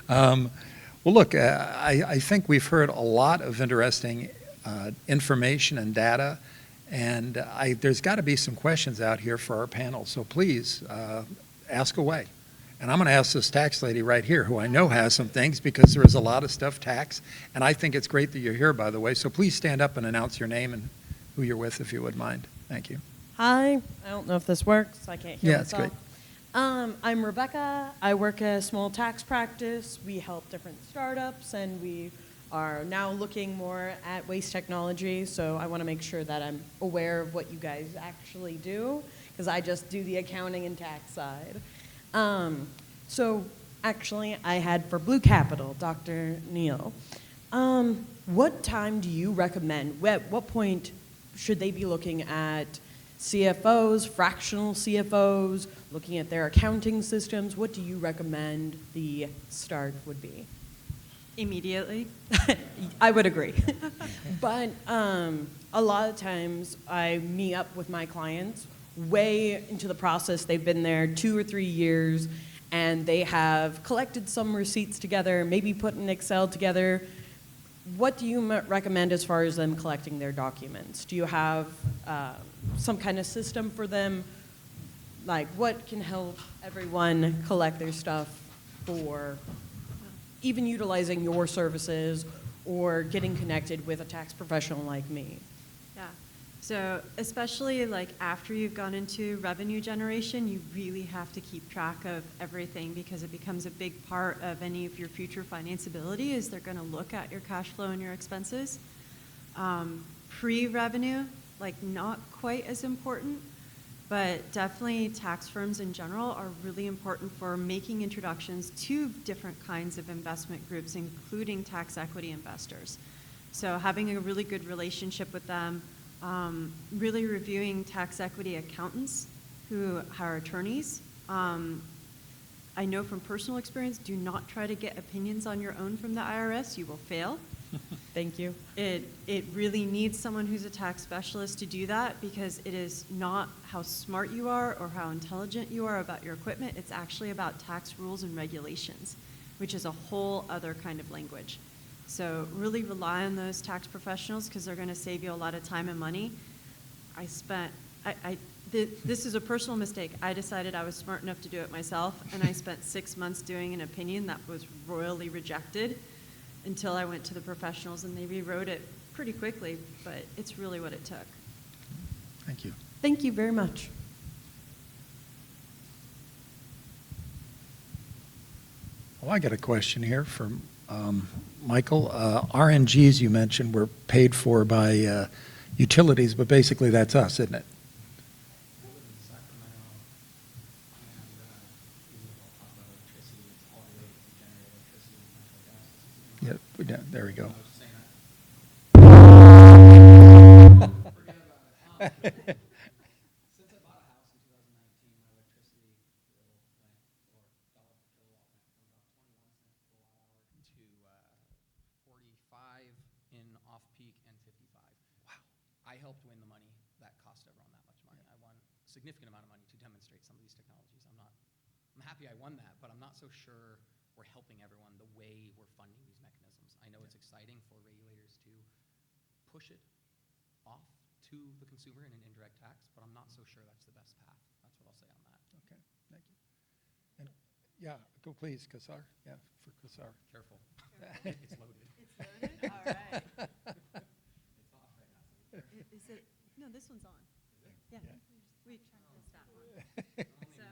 Well, look, I think we've heard a lot of interesting information and data, and there's got to be some questions out here for our panel, so please ask away. And I'm going to ask this tax lady right here, who I know has some things, because there is a lot of stuff tax, and I think it's great that you're here, by the way, so please stand up and announce your name and who you're with, if you would mind. Thank you. Hi, I don't know if this works. I can't hear myself. Yeah, it's great. I'm Rebecca. I work at a small tax practice. We help different startups, and we are now looking more at waste technology, so I want to make sure that I'm aware of what you guys actually do, because I just do the accounting and tax side. So actually, I had for Blue Capital, Dr. Neal. What time do you recommend? At what point should they be looking at CFOs, fractional CFOs, looking at their accounting systems? What do you recommend the start would be? Immediately. I would agree. But a lot of times I meet up with my clients way into the process. They've been there 2 or 3 years, and they have collected some receipts together, maybe put an Excel together. What do you recommend as far as them collecting their documents? Do you have some kind of system for them? Like, what can help everyone collect their stuff for even utilizing your services or getting connected with a tax professional like me? Yeah. So especially like after you've gone into revenue generation, you really have to keep track of everything, because it becomes a big part of any of your future financeability. Is they're going to look at your cash flow and your expenses. Pre-revenue, like not quite as important, but definitely tax firms in general are really important for making introductions to different kinds of investment groups, including tax equity investors. So having a really good relationship with them, really reviewing tax equity accountants who are attorneys. I know from personal experience, do not try to get opinions on your own from the IRS. You will fail. Thank you. It really needs someone who's a tax specialist to do that, because it is not how smart you are or how intelligent you are about your equipment. It's actually about tax rules and regulations, which is a whole other kind of language. So really rely on those tax professionals, because they're going to save you a lot of time and money. This is a personal mistake. I decided I was smart enough to do it myself, and I spent 6 months doing an opinion that was royally rejected until I went to the professionals, and they rewrote it pretty quickly, but it's really what it took. Thank you. Thank you very much. Well, I got a question here from Michael. RNGs you mentioned were paid for by utilities, but basically that's us, isn't it? Yeah, there we go. Since I bought a house in 2019, my electricity bill went, or dollar per kilowatt went from about 21 cents per kilowatt hour to 45 in off-peak and 55. Wow. I helped win the money that cost everyone that much money. I won a significant amount of money to demonstrate some of these technologies. I'm happy I won that, but I'm not so sure we're helping everyone the way we're funding these mechanisms. I know it's exciting for regulators to push it off to the consumer in an indirect tax, but I'm not so sure that's the best path. That's what I'll say on that. Okay, thank you. And yeah, go please, Kawsar. Yeah, for Kawsar. Careful. It's loaded. It's loaded? All right. It's off right now. Is it? No, this one's on. Is it? Yeah. We missed that one. So,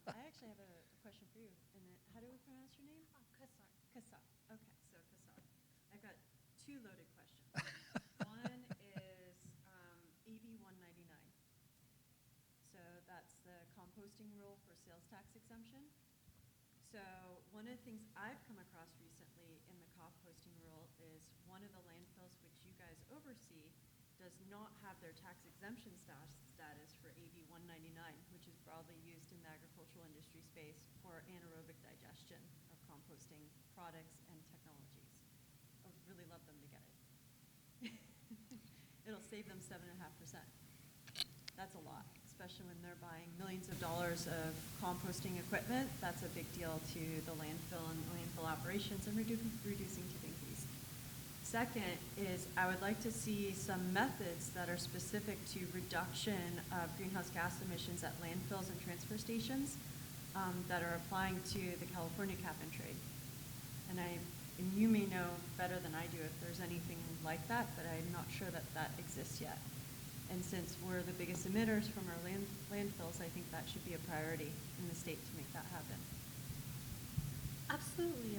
I actually have a question for you. And how do we pronounce your name? Kawsar. Kawsar. Okay, so Kawsar. I've got 2 loaded questions. One is AB 199. So that's the composting rule for sales tax exemption. So one of the things I've come across recently in the composting rule is one of the landfills which you guys oversee does not have their tax exemption status for AB 199, which is broadly used in the agricultural industry space for anaerobic digestion of composting products and technologies. I would really love them to get it. It'll save them 7.5%. That's a lot, especially when they're buying millions of dollars of composting equipment. That's a big deal to the landfill and landfill operations and reducing tipping fees. Second is I would like to see some methods that are specific to reduction of greenhouse gas emissions at landfills and transfer stations that are applying to the California cap and trade. And you may know better than I do if there's anything like that, but I'm not sure that that exists yet. And since we're the biggest emitters from our landfills, I think that should be a priority in the state to make that happen. Absolutely.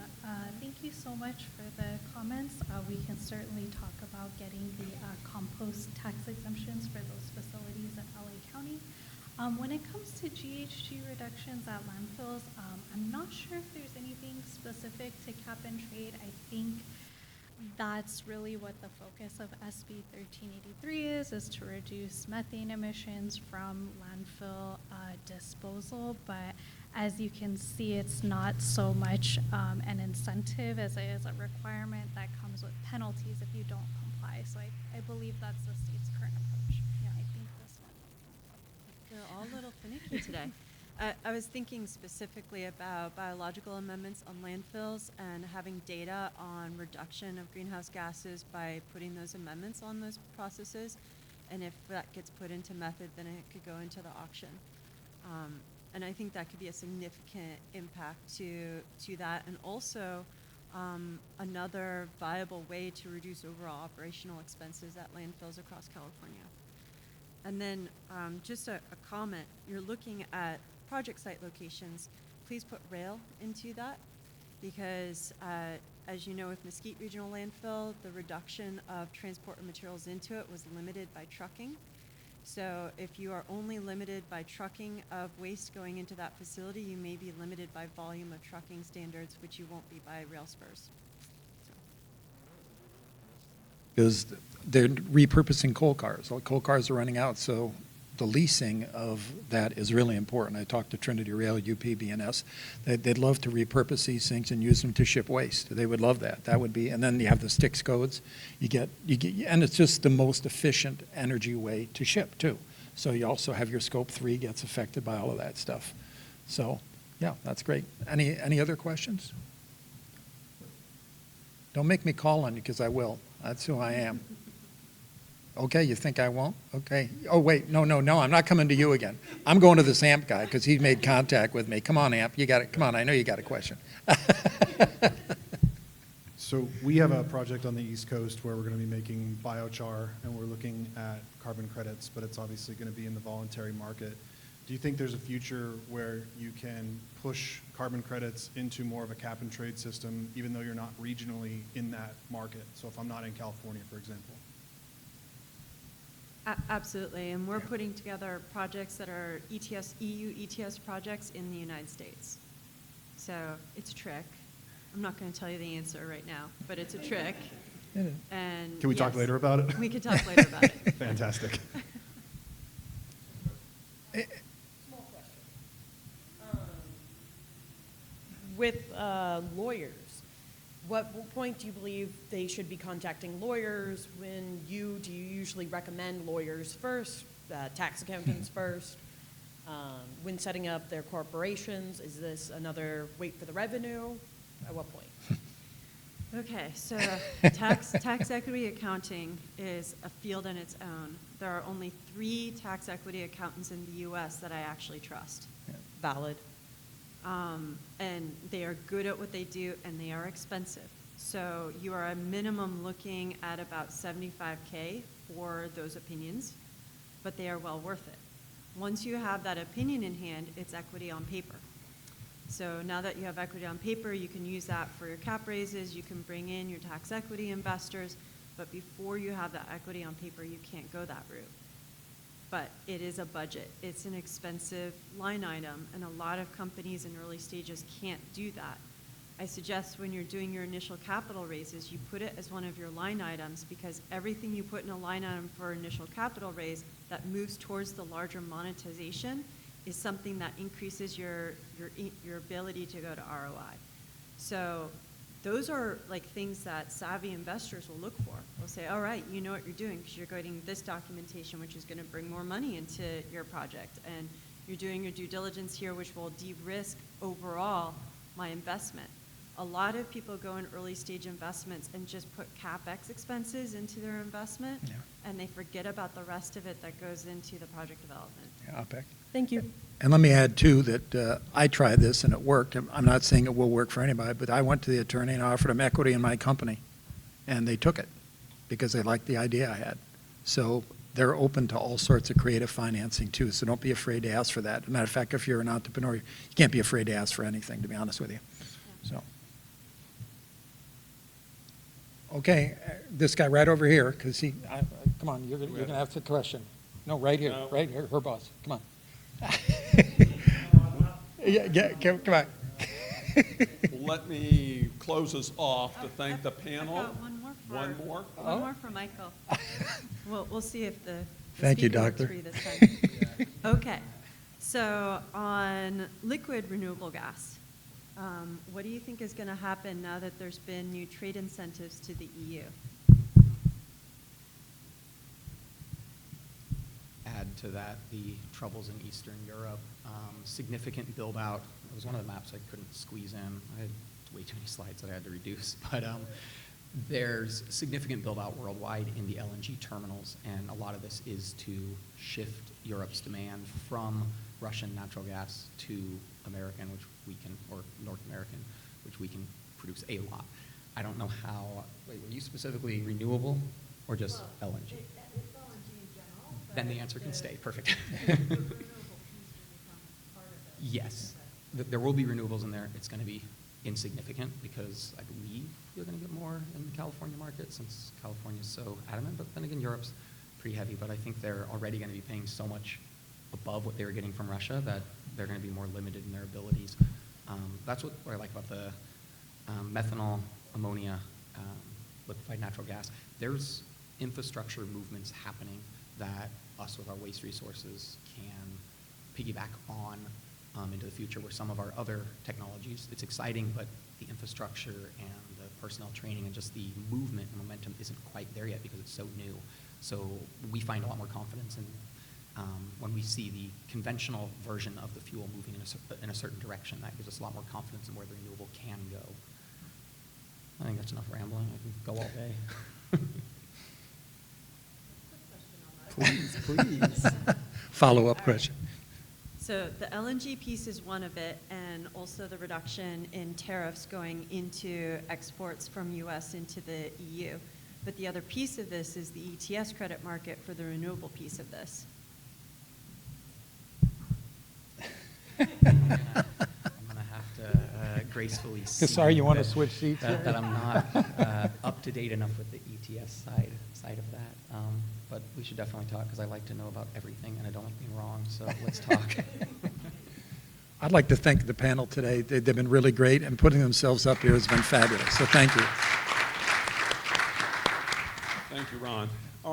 Thank you so much for the comments. We can certainly talk about getting the compost tax exemptions for those facilities in LA County. When it comes to GHG reductions at landfills, I'm not sure if there's anything specific to cap and trade. I think that's really what the focus of SB 1383 is to reduce methane emissions from landfill disposal. But as you can see, it's not so much an incentive as it is a requirement that comes with penalties if you don't comply. So I believe that's the state's current approach. Yeah, I think this one. They're all a little finicky today. I was thinking specifically about biological amendments on landfills and having data on reduction of greenhouse gases by putting those amendments on those processes. And if that gets put into method, then it could go into the auction. And I think that could be a significant impact to that. And also another viable way to reduce overall operational expenses at landfills across California. And then just a comment, you're looking at project site locations, please put rail into that because as you know with Mesquite Regional Landfill, the reduction of transport of materials into it was limited by trucking. So if you are only limited by trucking of waste going into that facility, you may be limited by volume of trucking standards, which you won't be by rail spurs. Because they're repurposing coal cars. All coal cars are running out, so the leasing of that is really important. I talked to Trinity Rail, UP, BNS. They'd love to repurpose these things and use them to ship waste. They would love that. That would be, and then you have the STIX codes. You get, and it's just the most efficient energy way to ship too. So you also have your scope 3 gets affected by all of that stuff. So yeah, that's great. Any other questions? Don't make me call on you because I will. That's who I am. Okay, you think I won't? Okay. Oh, wait, no, I'm not coming to you again. I'm going to this AMP guy because he made contact with me. Come on, AMP, you got it. Come on, I know you got a question. So we have a project on the East Coast where we're going to be making biochar, and we're looking at carbon credits, but it's obviously going to be in the voluntary market. Do you think there's a future where you can push carbon credits into more of a cap and trade system, even though you're not regionally in that market? So if I'm not in California, for example. Absolutely, and we're putting together projects that are EU ETS projects in the United States. So it's a trick. I'm not going to tell you the answer right now, but it's a trick. And can we talk later about it? We can talk later about it. Fantastic. Small question. With lawyers, what point do you believe they should be contacting lawyers? Do you usually recommend lawyers first, tax accountants first? When setting up their corporations, is this another wait for the revenue? At what point? Okay, so tax equity accounting is a field in its own. There are only 3 tax equity accountants in the U.S. that I actually trust. Yeah. Valid. And they are good at what they do, and they are expensive. So you are a minimum looking at about $75K for those opinions, but they are well worth it. Once you have that opinion in hand, it's equity on paper. So now that you have equity on paper, you can use that for your cap raises, you can bring in your tax equity investors, but before you have that equity on paper, you can't go that route. But it is a budget. It's an expensive line item, and a lot of companies in early stages can't do that. I suggest when you're doing your initial capital raises, you put it as one of your line items, because everything you put in a line item for initial capital raise that moves towards the larger monetization is something that increases your ability to go to ROI. So those are like things that savvy investors will look for. They'll say, all right, you know what you're doing because you're getting this documentation, which is going to bring more money into your project. And you're doing your due diligence here, which will de-risk overall my investment. A lot of people go in early stage investments and just put CapEx expenses into their investment, Yeah. and they forget about the rest of it that goes into the project development. Yeah, OPEC. Thank you. And let me add, too, that I tried this and it worked. I'm not saying it will work for anybody, but I went to the attorney and I offered him equity in my company, and they took it because they liked the idea I had. So they're open to all sorts of creative financing, too, so don't be afraid to ask for that. As a matter of fact, if you're an entrepreneur, you can't be afraid to ask for anything, to be honest with you. So. Okay, this guy right over here, because come on, you're gonna ask the question. No, right here, No. right here, her boss, come on. Yeah, come on. Let me close us off to thank the I've panel. got one more for, One more? One more for Michael. We'll see if the Thank you, speaker works doctor. for you this time. Okay, so on liquid renewable gas, what do you think is going to happen now that there's been new trade incentives to the EU? Add to that the troubles in Eastern Europe, significant build out. It was one of the maps I couldn't squeeze in. I had way too many slides that I had to reduce, but there's significant build out worldwide in the LNG terminals, and a lot of this is to shift Europe's demand from Russian natural gas to American, which we can, or North American, which we can produce a lot. I don't know how, wait, were you specifically renewable or just LNG? It's LNG in general. Then the answer can stay, perfect. Yes, there will be renewables in there. It's going to be insignificant because I believe you're going to get more in the California market since California is so adamant. But then again, Europe's pretty heavy. But I think they're already going to be paying so much above what they were getting from Russia that they're going to be more limited in their abilities. That's what I like about the methanol, ammonia, liquefied natural gas. There's infrastructure movements happening that us with our waste resources can piggyback on into the future where some of our other technologies, it's exciting, but the infrastructure and the personnel training and just the movement and momentum isn't quite there yet because it's so new. So we find a lot more confidence in when we see the conventional version of the fuel moving in a certain direction. That gives us a lot more confidence in where the renewable can go. I think that's enough rambling. I can go all day. Please, please. Follow-up question. So the LNG piece is one of it, and also the reduction in tariffs going into exports from U.S. into the EU. But the other piece of this is the ETS credit market for the renewable piece of this. I'm gonna have to gracefully see Sorry, you want to that- switch seats here? that I'm not up to date enough with the ETS side of that. But we should definitely talk because I like to know about everything and I don't like being wrong. So let's talk. I'd like to thank the panel today. They've been really great, and putting themselves up here has been fabulous. So thank you. Thank you, Ron.